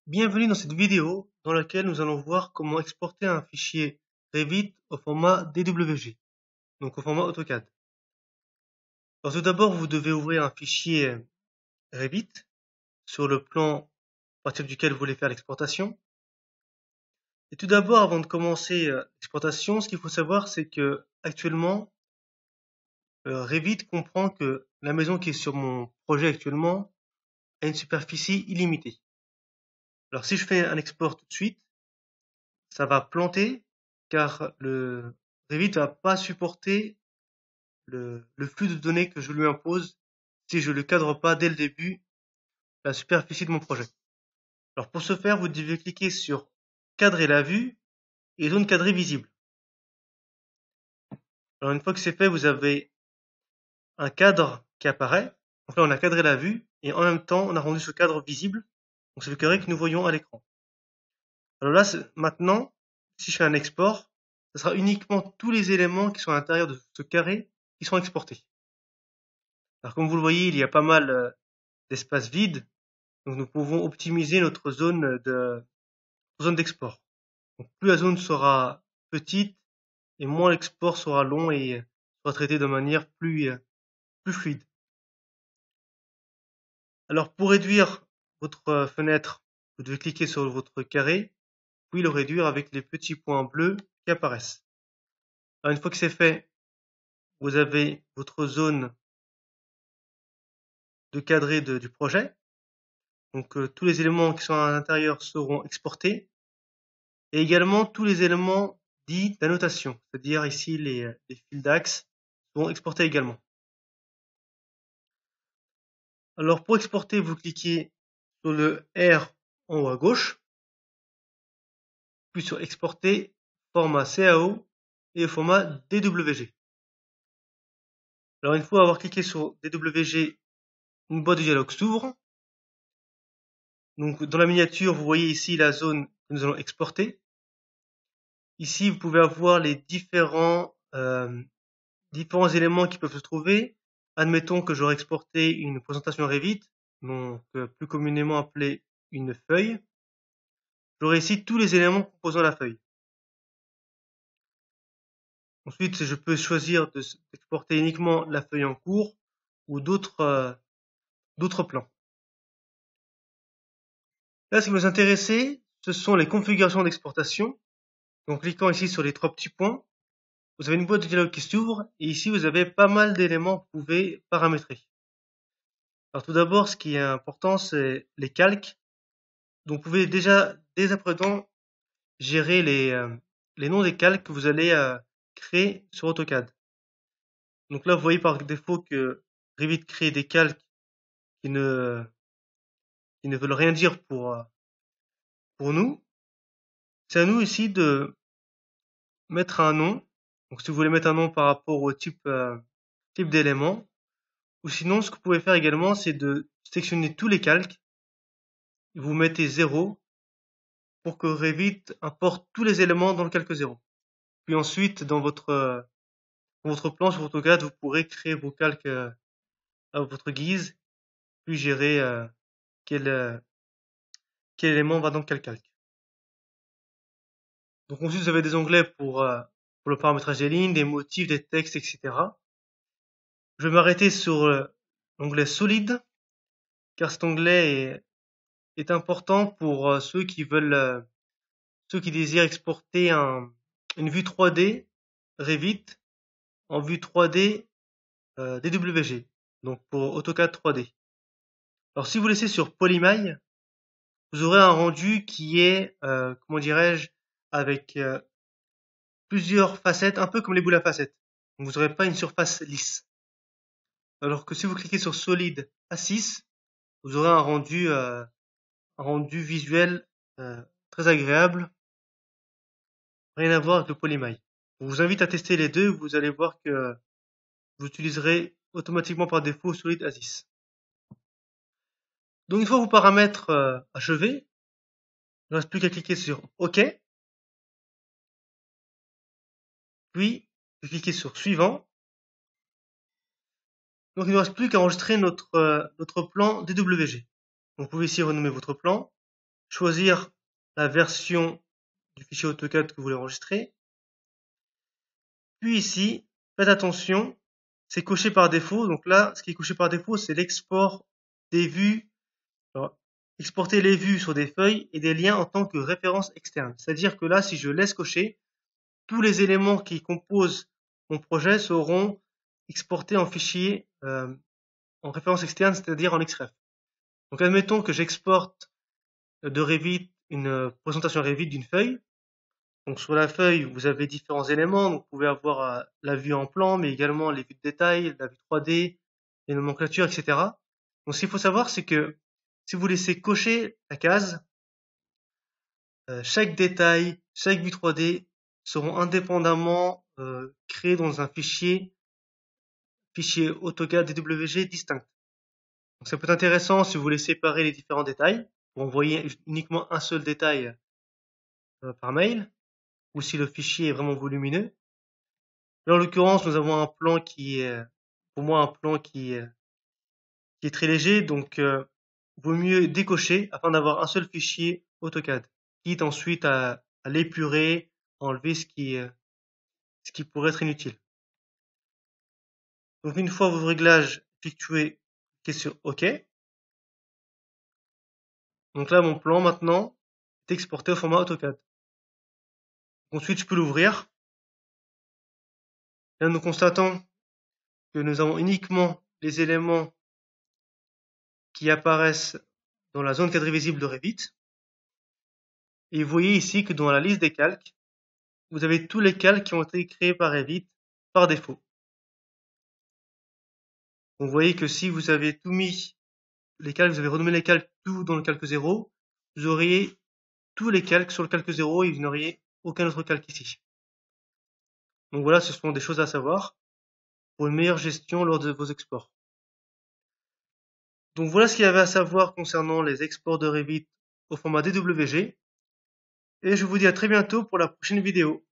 Bienvenue dans cette vidéo dans laquelle nous allons voir comment exporter un fichier Revit au format DWG, donc au format AutoCAD. Alors tout d'abord, vous devez ouvrir un fichier Revit sur le plan à partir duquel vous voulez faire l'exportation. Et tout d'abord, avant de commencer l'exportation, ce qu'il faut savoir, c'est que actuellement, Revit comprend que la maison qui est sur mon projet actuellement a une superficie illimitée. Alors si je fais un export tout de suite, ça va planter car le Revit va pas supporter le flux de données que je lui impose si je ne le cadre pas dès le début la superficie de mon projet. Alors pour ce faire, vous devez cliquer sur cadrer la vue et zone cadrée visible. Alors une fois que c'est fait, vous avez un cadre qui apparaît. Donc là, on a cadré la vue et en même temps, on a rendu ce cadre visible. Donc c'est le carré que nous voyons à l'écran. Alors là, maintenant, si je fais un export, ce sera uniquement tous les éléments qui sont à l'intérieur de ce carré qui seront exportés. Alors comme vous le voyez, il y a pas mal d'espace vide. Donc nous pouvons optimiser notre zone d'export. Donc plus la zone sera petite et moins l'export sera long et sera traité de manière plus fluide. Alors pour réduire votre fenêtre, vous devez cliquer sur votre carré, puis le réduire avec les petits points bleus qui apparaissent. Alors une fois que c'est fait, vous avez votre zone de cadré du projet. Donc tous les éléments qui sont à l'intérieur seront exportés et également tous les éléments dits d'annotation, c'est-à-dire ici les fils d'axe seront exportés également. Alors pour exporter, vous cliquez sur le R en haut à gauche, puis sur exporter format CAO et au format DWG. Alors une fois avoir cliqué sur DWG, une boîte de dialogue s'ouvre. Donc dans la miniature, vous voyez ici la zone que nous allons exporter. Ici, vous pouvez avoir les différents éléments qui peuvent se trouver. Admettons que j'aurais exporté une présentation Revit, donc plus communément appelée une feuille. J'aurai ici tous les éléments composant la feuille. Ensuite, je peux choisir d'exporter uniquement la feuille en cours ou d'autres plans. Là, ce qui va nous intéresser, ce sont les configurations d'exportation. Donc, cliquant ici sur les trois petits points, vous avez une boîte de dialogue qui s'ouvre et ici, vous avez pas mal d'éléments que vous pouvez paramétrer. Alors, tout d'abord, ce qui est important, c'est les calques. Donc, vous pouvez déjà, dès à présent, gérer les noms des calques que vous allez créer sur AutoCAD. Donc là, vous voyez par défaut que Revit crée des calques qui ne veulent rien dire pour nous. C'est à nous ici de mettre un nom. Donc si vous voulez mettre un nom par rapport au type d'élément, ou sinon ce que vous pouvez faire également, c'est de sélectionner tous les calques. Vous mettez 0 pour que Revit importe tous les éléments dans le calque 0. Puis ensuite, dans votre plan sur AutoCAD, vous pourrez créer vos calques à votre guise, puis gérer quel élément va dans quel calque. Donc ensuite, vous avez des onglets pour le paramétrage des lignes, des motifs, des textes, etc. Je vais m'arrêter sur l'onglet solide, car cet onglet est important pour ceux qui désirent exporter une vue 3D Revit en vue 3D DWG, donc pour AutoCAD 3D. Alors si vous laissez sur Polymaille, vous aurez un rendu qui est, comment dirais-je, avec plusieurs facettes, un peu comme les boules à facettes. Donc, vous n'aurez pas une surface lisse. Alors que si vous cliquez sur Solid A6, vous aurez un rendu visuel très agréable, rien à voir avec le Polymaille. Je vous invite à tester les deux, vous allez voir que vous utiliserez automatiquement par défaut Solid A6. Donc une fois vos paramètres achevés, il ne reste plus qu'à cliquer sur OK, puis cliquer sur Suivant. Donc il ne reste plus qu'à enregistrer notre plan DWG. Vous pouvez ici renommer votre plan. choisir la version du fichier AutoCAD que vous voulez enregistrer. Puis ici, faites attention, c'est coché par défaut. Donc là, ce qui est coché par défaut, c'est l'export des vues. Alors, exporter les vues sur des feuilles et des liens en tant que référence externe. C'est-à-dire que là, si je laisse cocher, tous les éléments qui composent mon projet seront exportés en fichier en référence externe, c'est-à-dire en XREF. Donc admettons que j'exporte de Revit une présentation Revit d'une feuille. Donc sur la feuille, vous avez différents éléments. Donc, vous pouvez avoir la vue en plan, mais également les vues de détail, la vue 3D, les nomenclatures, etc. Donc ce qu'il faut savoir, c'est que si vous laissez cocher la case, chaque détail, chaque vue 3D seront indépendamment créés dans un fichier AutoCAD DWG distinct. Donc ça peut être intéressant si vous voulez séparer les différents détails pour envoyer uniquement un seul détail par mail, ou si le fichier est vraiment volumineux. Là, en l'occurrence, nous avons un plan qui est, pour moi, un plan qui est très léger, donc vaut mieux décocher afin d'avoir un seul fichier AutoCAD, quitte ensuite à l'épurer, enlever ce qui pourrait être inutile. Donc une fois vos réglages effectués, cliquez sur OK. Donc là, mon plan maintenant est exporté au format AutoCAD. Ensuite, je peux l'ouvrir. Là, nous constatons que nous avons uniquement les éléments qui apparaissent dans la zone quadrillée visible de Revit. Et vous voyez ici que dans la liste des calques, vous avez tous les calques qui ont été créés par Revit par défaut. Vous voyez que si vous avez tout mis, les calques, vous avez renommé les calques tout dans le calque 0, vous auriez tous les calques sur le calque 0 et vous n'auriez aucun autre calque ici. Donc voilà, ce sont des choses à savoir pour une meilleure gestion lors de vos exports. Donc voilà ce qu'il y avait à savoir concernant les exports de Revit au format DWG. Et je vous dis à très bientôt pour la prochaine vidéo.